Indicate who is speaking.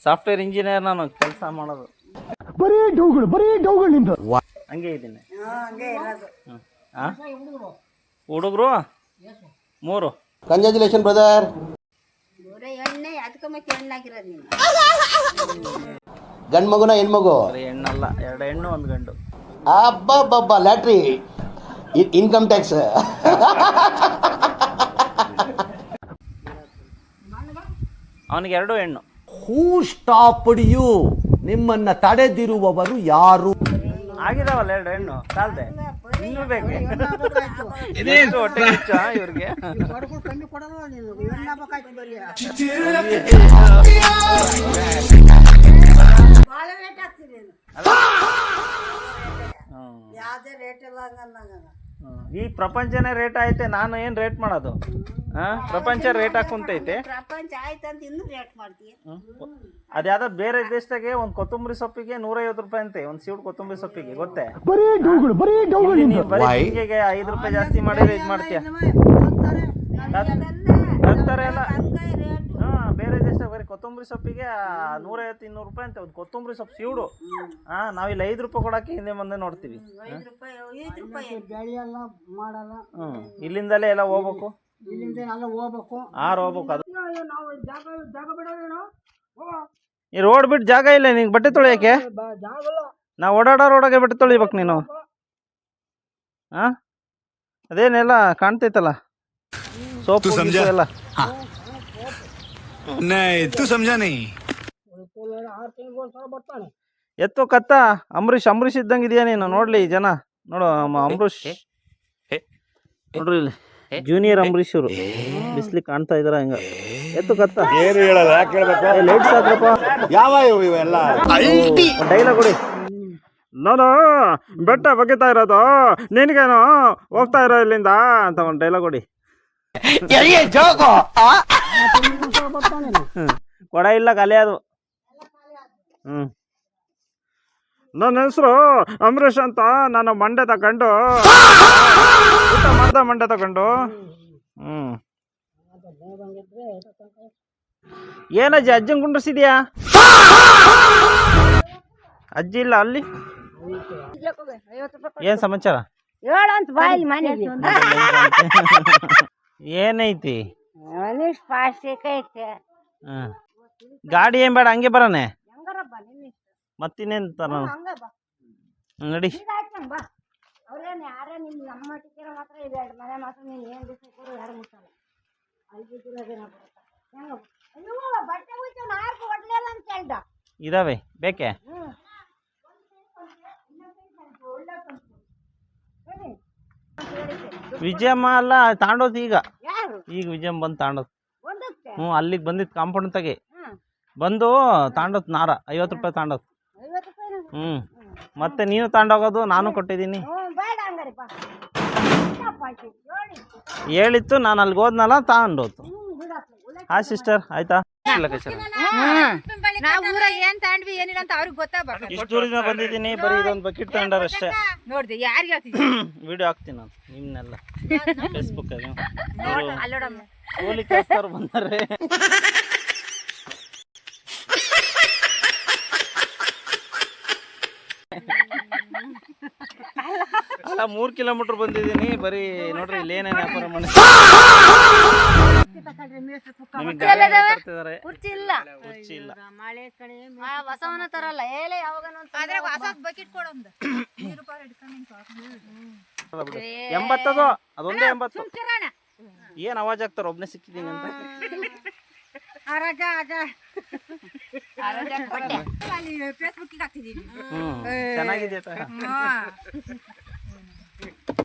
Speaker 1: Software engineer ನಾನು ಕೆಲಸ ಮಾಡೋದು.
Speaker 2: ಬರೀ ಡೌಗಳು ನಿಂದು.
Speaker 1: ಹಂಗೆ ಇದ್ದೀನಿ. ಹುಡುಗರು 3.
Speaker 3: Congratulation brother. ಗಂಡು ಮಗುನ ಹೆಣ್ಮಗು?
Speaker 1: ಹೆಣ್ಣಲ್ಲ, 2 ಹೆಣ್ಣು 1 ಗಂಡು.
Speaker 3: ಅಬ್ಬಬ್ಬಬ್ಬ, ಲ್ಯಾಟ್ರಿ, ಇನ್ಕಮ್ ಟ್ಯಾಕ್ಸ್.
Speaker 1: ಅವನಿಗೆ 2 ಹೆಣ್ಣು.
Speaker 4: ಹೂ ಸ್ಟಾಪ್ಡ್ ಯು? ನಿಮ್ಮನ್ನ ತಡೆದಿರುವವರು ಯಾರು?
Speaker 1: ಆಗಿದಾವಲ್ಲ 2 ಹೆಣ್ಣು, ಸಾಲ್ದೆ ಇನ್ನೂ ಬೇಕು. ಹೊಟ್ಟೆ ಹೆಚ್ಚ ಇವ್ರಿಗೆ. ಈ ಪ್ರಪಂಚನೇ ರೇಟ್ ಐತೆ, ನಾನು ಏನ್ ರೇಟ್ ಮಾಡೋದು? ಪ್ರಪಂಚ ರೇಟ್ ಹಾಕುಂತೈತೆ. ಅದ್ಯಾವ್ದೋ ಬೇರೆ ದೇಶದಾಗೆ ಒಂದು ಕೊತ್ತಂಬರಿ ಸೊಪ್ಪಿಗೆ 150 ರೂಪಾಯಿ ಅಂತೆ, ಒಂದು ಸೀಡ್ ಕೊತ್ತಂಬರಿ ಸೊಪ್ಪಿಗೆ, ಗೊತ್ತೇ? ಬರೀ 5 ರೂಪಾಯಿ ಜಾಸ್ತಿ ಮಾಡಿದ್ರೆ ಇದು ಮಾಡ್ತೀಯ. ತರ್ತಾರಲ್ಲ. ಬೇರೆ ದೇಶದಾಗ ಬರೀ ಕೊತ್ತಂಬರಿ ಸೊಪ್ಪಿಗೆ 150-200 ರೂಪಾಯಿ ಅಂತೆ ಒಂದು ಕೊತ್ತಂಬರಿ ಸೊಪ್ಪು ಸೀಡು. ನಾವಿಲ್ಲಿ 5 ರೂಪಾಯಿ ಕೊಡಕ್ಕೆ ಹಿಂದೆ ಮುಂದೆ ನೋಡ್ತೀವಿ. ಇಲ್ಲಿಂದಲೇ ಎಲ್ಲ ಹೋಗ್ಬೇಕು. ಹೋಗ್ಬೇಕು. ಅದು ಈ ರೋಡ್ ಬಿಟ್ಟು ಜಾಗ ಇಲ್ಲ ನಿಂಗೆ ಬಟ್ಟೆ ತೊಳಿಯಕ್ಕೆ. ನಾವು ಓಡಾಡೋ ರೋಡಾಗೆ ಬಟ್ಟೆ ತೊಳಿಬೇಕು ನೀನು. ಅದೇನೆಲ್ಲ ಕಾಣ್ತೈತಲ್ಲ ಸೋಪು ಎಲ್ಲ. ಎತ್ತು ಕತ್ತ ಅಂಬರೀಷ್ ಇದ್ದಂಗೆ ಇದೆಯಾ ನೀನು? ನೋಡ್ಲಿ ಜನ ನೋಡು, ಅಂಬರೀಷ್ ನೋಡ್ರಿ, ಇಲ್ಲಿ ಜೂನಿಯರ್ ಅಂಬರೀಷ್ ಅವರು ಬಿಸ್ಲಿ ಕಾಣ್ತಾ ಇದಾರ. ಹಿಂಗ ಎತ್ತು ಕತ್ತ ಲೈಟ್ಸ್ ಹಾಕ್ರಪ್ಪ. ಡೈಲಾಗ್ ಕೊಡಿ. ನಾನು ಬೆಟ್ಟ ಬಗ್ಗಿತಾ ಇರೋದು ನಿನಗೇನು ಹೋಗ್ತಾ ಇರೋ ಇಲ್ಲಿಂದ ಅಂತ ಒಂದು ಡೈಲಾಗ್ ಕೊಡಿ. ಕೊಡ ಇಲ್ಲ, ಕಲೆ ಅದು. ನನ್ನ ಹೆಸರು ಅಂಬರೀಷ್ ಅಂತ. ನಾನು ಮಂಡೆ ತಗೊಂಡು ಊಟ ಮಾಡ್ದ, ಮಂಡೆ ತಗೊಂಡು. ಏನಜ್ಜಿ ಅಜ್ಜನ್ ಕುಂಡ್ರಿಸಿದ್ಯಾ? ಅಜ್ಜಿ ಇಲ್ಲ ಅಲ್ಲಿ. ಏನ್ ಸಮಾಚಾರ? ಏನೈತಿ? ಗಾಡಿ ಏನ್ ಬೇಡ, ಹಂಗೆ ಬರಾನೆ. ಮತ್ತಿನ್ನೇನ್ ತರ ನಡಿ. ಇದಾವೆ ಬೇಕೆ? ವಿಜಯಮ್ಮ ಅಲ್ಲ ತಾಂಡೋದು ಈಗ ವಿಜಯಮ್ಮ ಬಂದು ತಾಂಡೋದು. ಅಲ್ಲಿಗೆ ಬಂದಿತ್ತು ಕಾಂಪೌಂಡ್ ತಗೆ ಬಂದು ತಾಂಡೋತ್ ನಾರ 50 ರೂಪಾಯಿ ತಾಂಡೋತ್. ಮತ್ತೆ ನೀನು ತಾಂಡೋಗೋದು, ನಾನು ಕೊಟ್ಟಿದ್ದೀನಿ. ಹೇಳಿತ್ತು, ನಾನು ಅಲ್ಲಿಗೆ ಹೋದ್ನಲ್ಲ ತಾಂಡೋತು. ಸಿಸ್ಟರ್ ಆಯ್ತಾ? ಇಷ್ಟು ದೂರದಿಂದ ಬಂದಿದ್ದೀನಿ, ಬರೀ ಇದೊಂದು ಬಕೆಟ್ ತಗೊಂಡಾರ ಅಷ್ಟೇ. ವಿಡಿಯೋ ಹಾಕ್ತೀನಿ ನಾನು ನಿಮ್ನೆಲ್ಲ ಫೇಸ್ಬುಕ್ ಅಲ್ಲಿ. ಕೂಲಿ ಕೆಲಸದವ್ರು ಬಂದರೆ ಅಲ್ಲ 3 ಕಿಲೋಮೀಟರ್ ಬಂದಿದ್ದೀನಿ ಬರೀ. ನೋಡ್ರಿ ಇಲ್ಲಿ ಏನೇನು ವ್ಯಾಪಾರ ಮಾಡಿ
Speaker 5: ಹೊಸವನ ತರಲ್ಲ.
Speaker 1: 80 ಅದೊಂದೇ 80. ಏನ್ ಅವಾಜ್ ಆಗ್ತಾರ? ಒಬ್ನೇ ಸಿಕ್ಕಿದೀನಿ ಅಂತ.
Speaker 5: ಫೇಸ್ಬುಕ್ ಹಾಕ್ತಿದ್ದೀನಿ.
Speaker 1: ಚೆನ್ನಾಗಿದೆ.